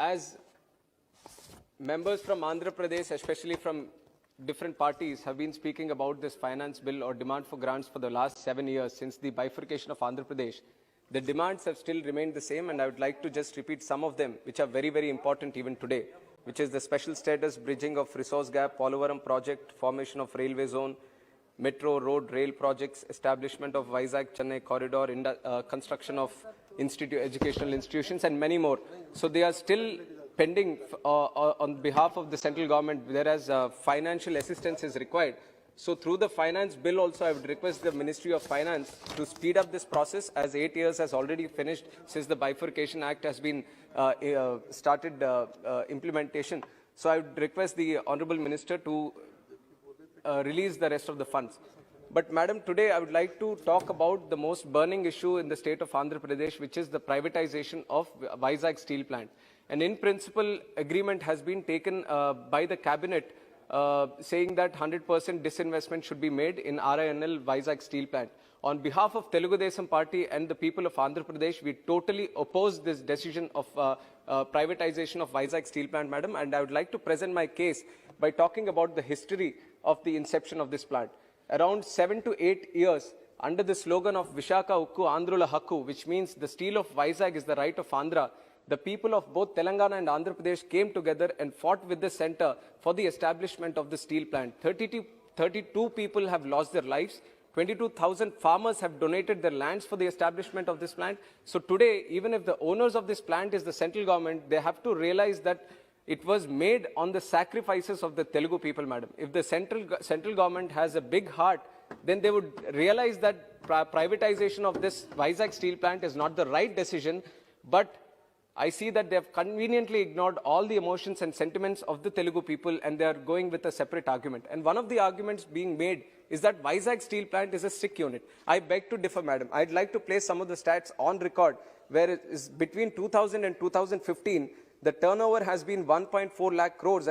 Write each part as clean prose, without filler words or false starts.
as members from Andhra Pradesh, especially from different parties, have been speaking about this finance bill or demand for grants for the last 7 years since the bifurcation of Andhra Pradesh, the demands have still remained the same, and I would like to just repeat some of them, which are very, very important even today, which is the special status bridging of resource gap, Polavaram project, formation of railway zone, metro, road, rail projects, establishment of Vizag-Chennai corridor, construction of educational institutions, and many more. So they are still pending on behalf of the central government, whereas financial assistance is required. So through the finance bill also, I would request the Ministry of Finance to speed up this process, as 8 years has already finished since the Bifurcation Act has been started implementation. So I would request the Honorable Minister to release the rest of the funds. But Madam, today I would like to talk about the most burning issue in the state of Andhra Pradesh, which is the privatization of Vizag Steel Plant. And in principle, agreement has been taken by the cabinet saying that 100% disinvestment should be made in RINL Vizag Steel Plant. On behalf of Telugu Desam Party and the people of Andhra Pradesh, we totally oppose this decision of privatization of Vizag Steel Plant, Madam. And I would like to present my case by talking about the history of the inception of this plant. Around 7 to 8 years, under the slogan of Vishaka Ukku Andhrula Hakku, which means the steel of Vizag is the right of Andhra, the people of both Telangana and Andhra Pradesh came together and fought with the center for the establishment of the steel plant. 32 people have lost their lives. 22,000 farmers have donated their lands for the establishment of this plant. So today, even if the owners of this plant is the central government, they have to realize that it was made on the sacrifices of the Telugu people, Madam. If the central government has a big heart, then they would realize that privatization of this Vizag steel plant is not the right decision, but I see that they have conveniently ignored all the emotions and sentiments of the Telugu people, and they are going with a separate argument. And one of the arguments being made is that Vizag steel plant is a sick unit. I beg to differ, Madam. I'd like to place some of the stats on record, where it is between 2000 and 2015, the turnover has been 1.4 lakh crores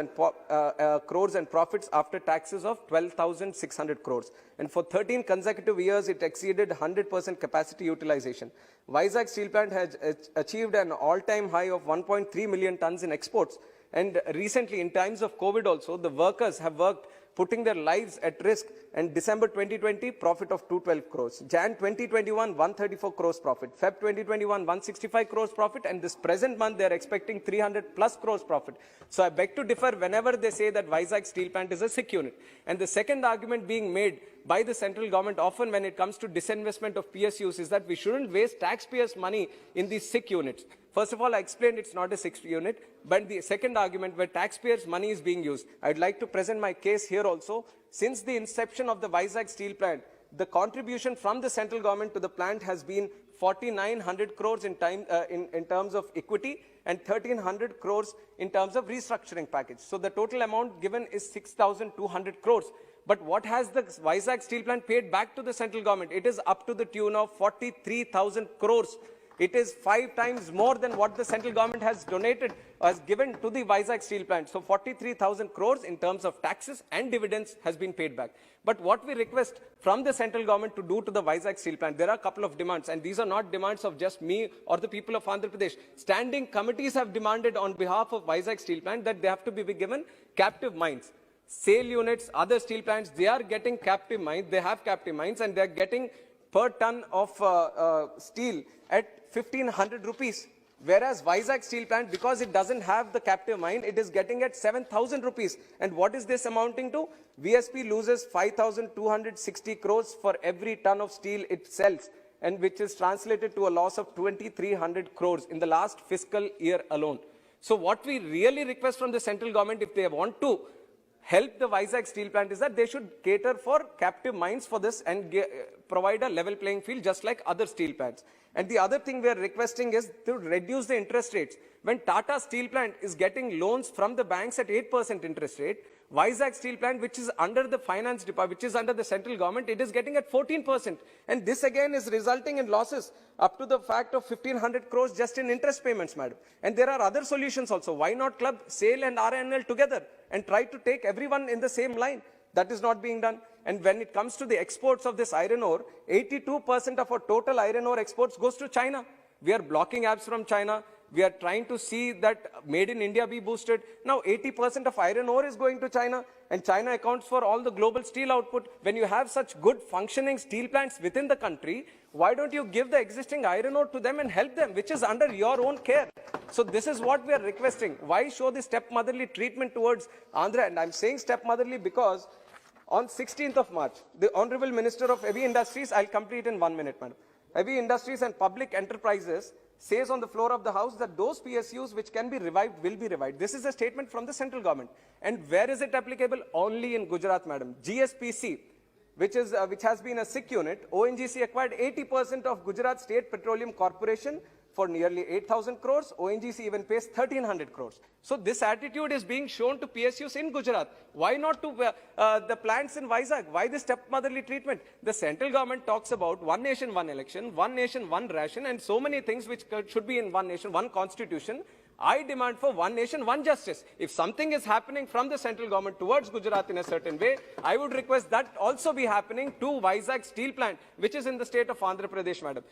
and profits after taxes of 12,600 crores. And for 13 consecutive years, it exceeded 100% capacity utilization. Vizag Steel Plant has achieved an all-time high of 1.3 million tons in exports. And recently, in times of COVID also, the workers have worked putting their lives at risk, and December 2020, profit of 212 crores. Jan 2021, 134 crores profit. Feb 2021, 165 crores profit, and this present month, they are expecting 300 plus crores profit. So I beg to differ whenever they say that Vizag steel plant is a sick unit. And the second argument being made by the central government, often when it comes to disinvestment of PSUs, is that we shouldn't waste taxpayers' money in these sick units. First of all, I explained it's not a sick unit, but the second argument where taxpayers' money is being used, I'd like to present my case here also. Since the inception of the Vizag steel plant, the contribution from the central government to the plant has been 4,900 crores in terms of equity and 1,300 crores in terms of restructuring package. So the total amount given is 6,200 crores. But what has the Vizag steel plant paid back to the central government? It is up to the tune of 43,000 crores. It is 5 times more than what the central government has donated, has given to the Vizag steel plant. So 43,000 crores in terms of taxes and dividends has been paid back. But what we request from the central government to do to the Vizag steel plant, there are a couple of demands, and these are not demands of just me or the people of Andhra Pradesh. Standing committees have demanded on behalf of Vizag steel plant that they have to be given captive mines. SAIL units, other steel plants, they are getting captive mines, they have captive mines, and they are getting per ton of steel at 1,500 rupees. Whereas Vizag steel plant, because it doesn't have the captive mine, it is getting at 7,000 rupees. And what is this amounting to? VSP loses 5,260 crores for every ton of steel it sells, and which is translated to a loss of 2,300 crores in the last fiscal year alone. So what we really request from the central government, if they want to help the Vizag steel plant, is that they should cater for captive mines for this and provide a level playing field just like other steel plants. And the other thing we are requesting is to reduce the interest rates. When Tata Steel Plant is getting loans from the banks at 8% interest rate, Vizag Steel Plant, which is under the finance department, which is under the central government, it is getting at 14%. And this again is resulting in losses up to the fact of 1,500 crores just in interest payments, Madam. And there are other solutions also. Why not club SAIL and RINL together and try to take everyone in the same line? That is not being done. And when it comes to the exports of this iron ore, 82% of our total iron ore exports goes to China. We are blocking apps from China. We are trying to see that made in India be boosted. Now 80% of iron ore is going to China, and China accounts for all the global steel output. When you have such good functioning steel plants within the country, why don't you give the existing iron ore to them and help them, which is under your own care? So this is what we are requesting. Why show the stepmotherly treatment towards Andhra? And I'm saying stepmotherly because on 16th of March, the Honorable Minister of Heavy Industries, I'll complete in 1 minute, madam. Heavy Industries and Public Enterprises says on the floor of the House that those PSUs which can be revived will be revived. This is a statement from the central government. And where is it applicable? Only in Gujarat, madam. GSPC, which has been a SIC unit, ONGC acquired 80% of Gujarat State Petroleum Corporation for nearly 8,000 crores. ONGC even pays 1,300 crores. So this attitude is being shown to PSUs in Gujarat. Why not to the plants in Vizag? Why this stepmotherly treatment? The central government talks about one nation, one election, one nation, one ration, and so many things which should be in one nation, one constitution. I demand for one nation, one justice. If something is happening from the central government towards Gujarat in a certain way, I would request that also be happening to Vizag steel plant, which is in the state of Andhra Pradesh, madam.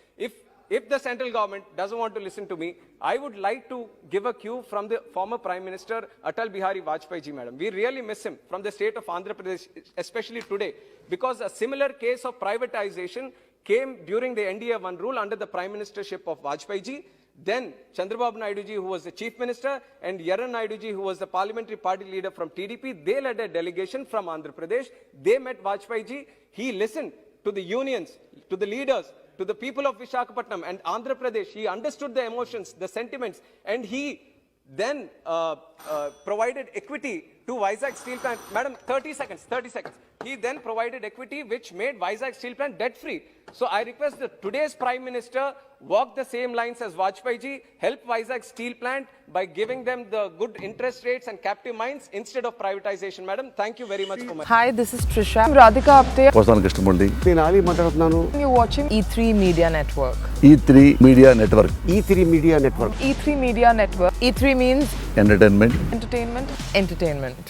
If the central government doesn't want to listen to me, I would like to give a cue from the former Prime Minister Atal Bihari Vajpayee ji, madam. We really miss him from the state of Andhra Pradesh, especially today, because a similar case of privatization came during the NDA-1 rule under the Prime Ministership of Vajpayee ji. Then Chandrababu Naidu ji, who was the Chief Minister, and Yaran Naidu ji, who was the parliamentary party leader from TDP, they led a delegation from Andhra Pradesh. They met Vajpayee ji. He listened to the unions, to the leaders, to the people of Visakhapatnam and Andhra Pradesh. He understood the emotions, the sentiments, and he then provided equity to Vizag Steel Plant. Madam, 30 seconds. He then provided equity which made Vizag Steel Plant debt-free. So I request that today's Prime Minister walk the same lines as Vajpayee ji, help Vizag Steel Plant by giving them the good interest rates and captive mines instead of privatization. Madam, thank you very much for my... Hi, this is Trisha. I'm Radhika Apte. వస్తాను కృష్ణమూర్తి. నేను ఆలీ మాట్లాడుతున్నాను. You're watching E3 Media Network. E3 media network. E3 Media Network. E3 Media Network. E3 means entertainment. entertainment.